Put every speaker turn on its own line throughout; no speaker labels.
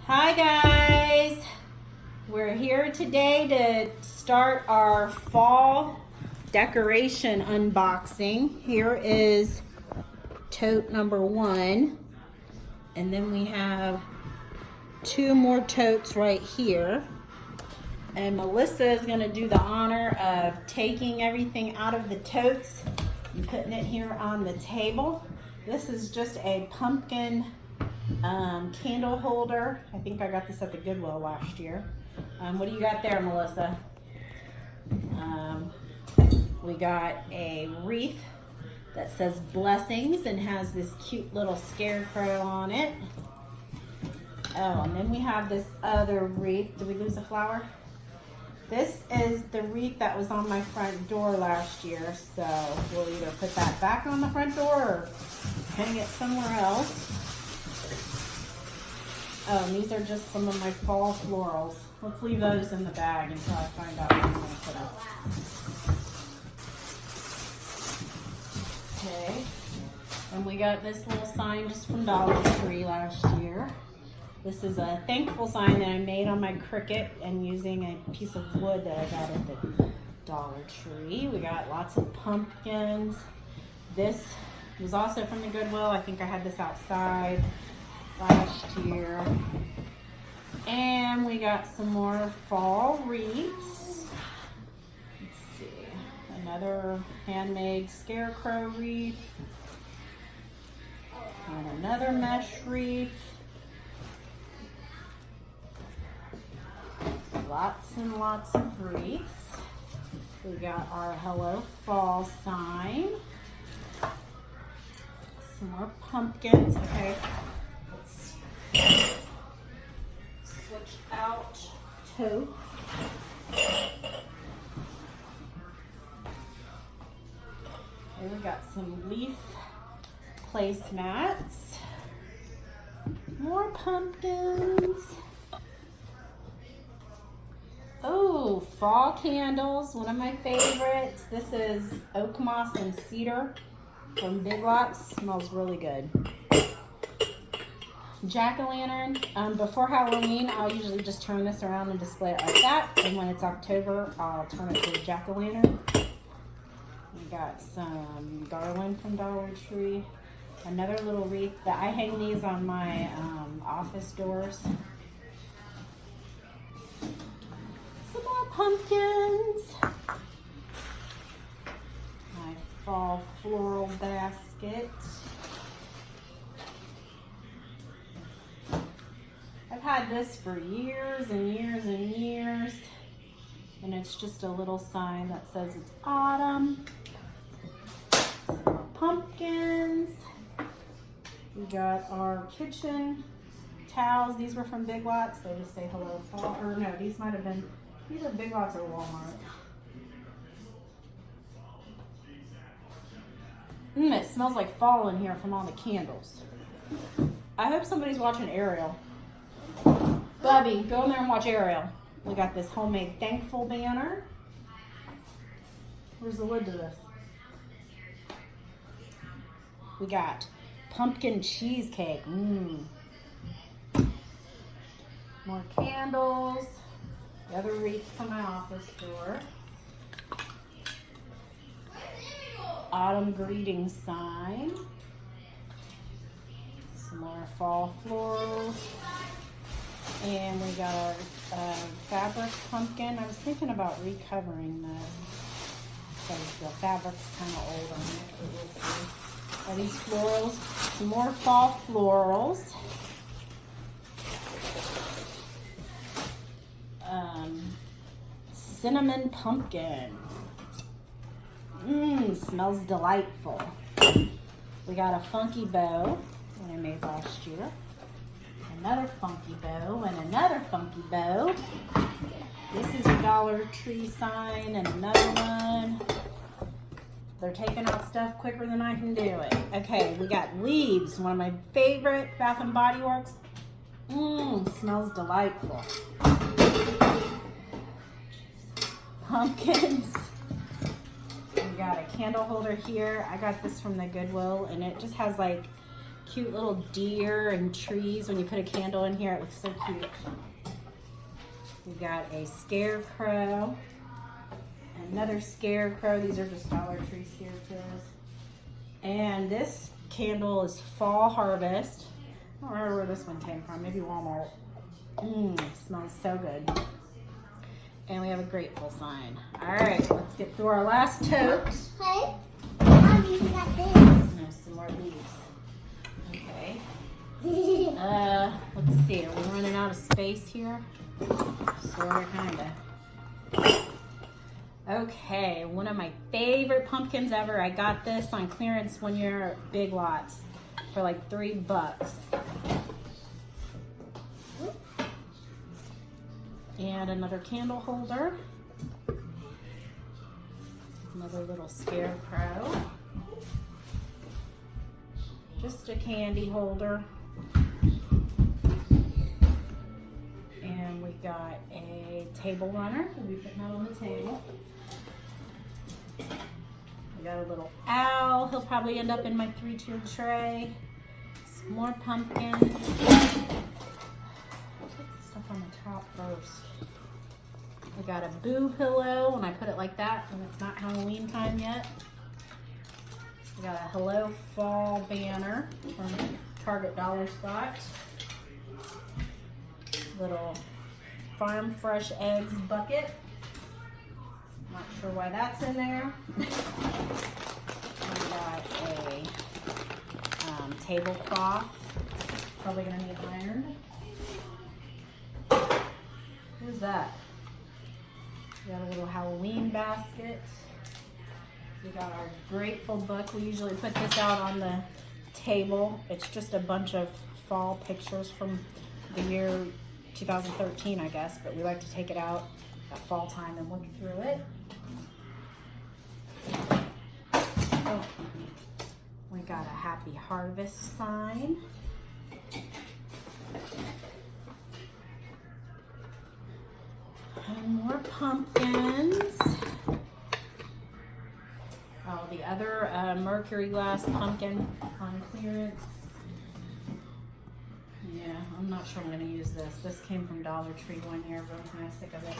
Hi guys, we're here today to start our fall decoration unboxing. Here is tote number 1, and then we have 2 more totes right here. And Melissa is going to do the honor of taking everything out of the totes and putting it here on the table. This is just a pumpkin candle holder. I think I got this at the Goodwill last year. What do you got there, Melissa? We got a wreath that says blessings and has this cute little scarecrow on it. Oh, and then we have this other wreath. Did we lose a flower? This is the wreath that was on my front door last year, so we'll either put that back on the front door or hang it somewhere else. Oh, and these are just some of my fall florals. Let's leave those in the bag until I find out what I'm going to put up. Okay. And we got this little sign just from Dollar Tree last year. This is a thankful sign that I made on my Cricut and using a piece of wood that I got at the Dollar Tree. We got lots of pumpkins. This was also from the Goodwill. I think I had this outside last year. And we got some more fall wreaths. Let's see, another handmade scarecrow wreath and another mesh wreath. Lots and lots of wreaths. We got our Hello Fall sign. Some more pumpkins. Okay, let's switch out totes. Here we got some leaf placemats. More pumpkins. Oh, fall candles, one of my favorites. This is oak moss and cedar from Big Lots. Smells really good. Jack-o'-lantern. Before Halloween, I'll usually just turn this around and display it like that. And when it's October, I'll turn it to a jack-o'-lantern. We got some garland from Dollar Tree. Another little wreath. I hang these on my office doors. Some more pumpkins. My fall floral basket. I've had this for years and years and years, and it's just a little sign that says it's autumn. Some more pumpkins. We got our kitchen towels. These were from Big Lots. They just say hello fall. Or no, these might have been, either Big Lots or Walmart. It smells like fall in here from all the candles. I hope somebody's watching Ariel. Bubby, go in there and watch Ariel. We got this homemade thankful banner. Where's the lid to this? We got pumpkin cheesecake. More candles. The other wreath from my office door. Autumn greeting sign. Some more fall florals. And we got our fabric pumpkin. I was thinking about recovering this because the fabric's kind of old on it. We'll see. Are these florals? Some more fall florals. Cinnamon pumpkin. Smells delightful. We got a funky bow that I made last year. Another funky bow and another funky bow. This is a Dollar Tree sign and another one. They're taking out stuff quicker than I can do it. Okay, we got leaves, one of my favorite Bath and Body Works. Smells delightful. Pumpkins. We got a candle holder here. I got this from the Goodwill, and it just has like cute little deer and trees. When you put a candle in here, it looks so cute. We got a scarecrow, another scarecrow. These are just Dollar Tree scarecrows. And this candle is Fall Harvest. I don't remember where this one came from. Maybe Walmart. Smells so good. And we have a grateful sign. All right, let's get through our last tote.
Hey, Mommy, you got this.
There's some more leaves. Okay. Let's see. Are we running out of space here? Sorta, kinda. Okay, one of my favorite pumpkins ever. I got this on clearance one year at Big Lots for like $3. And another candle holder. Another little scarecrow. Just a candy holder. And we got a table runner. We'll be putting that on the table. We got a little owl. He'll probably end up in my 3-tiered tray. Some more pumpkins. I'll put the stuff on the top first. We got a boo pillow, and I put it like that when it's not Halloween time yet. We got a Hello Fall banner from Target Dollar Spot. Little Farm Fresh Eggs bucket. Not sure why that's in there. We got a tablecloth. Probably gonna need ironed. Who's that? We got a little Halloween basket. We got our Grateful book. We usually put this out on the table. It's just a bunch of fall pictures from the year 2013, I guess, but we like to take it out at fall time and look through it. Oh, we got a Happy Harvest sign. And more pumpkins. Oh, the other mercury glass pumpkin on clearance. Yeah, I'm not sure I'm going to use this. This came from Dollar Tree one year, really kind of sick of it.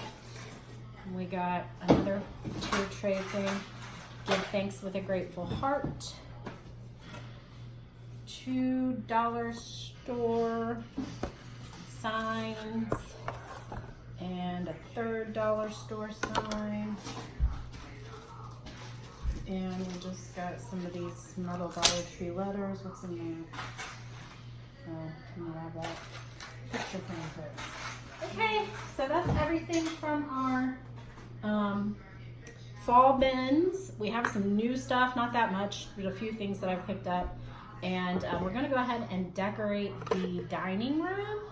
And we got another tier tray thing. Give thanks with a grateful heart. $2 store signs. And a third dollar store sign. And we just got some of these metal Dollar Tree letters. What's in there? Oh, I'm gonna have that picture printed. Okay, so that's everything from our fall bins. We have some new stuff, not that much. There's a few things that I've picked up. And we're gonna go ahead and decorate the dining room.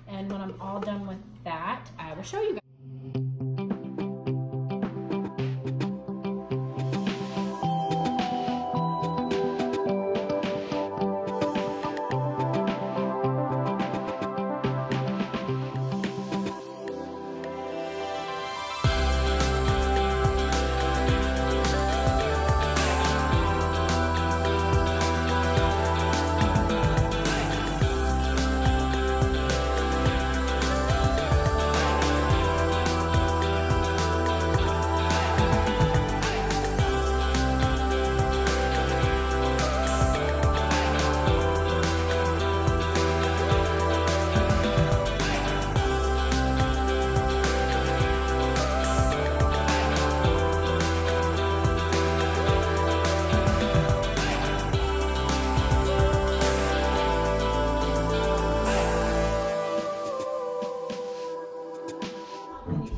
And when I'm all done with that, I will show you guys.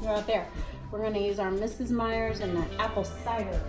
Out there. We're going to use our Mrs. Myers and the apple cider.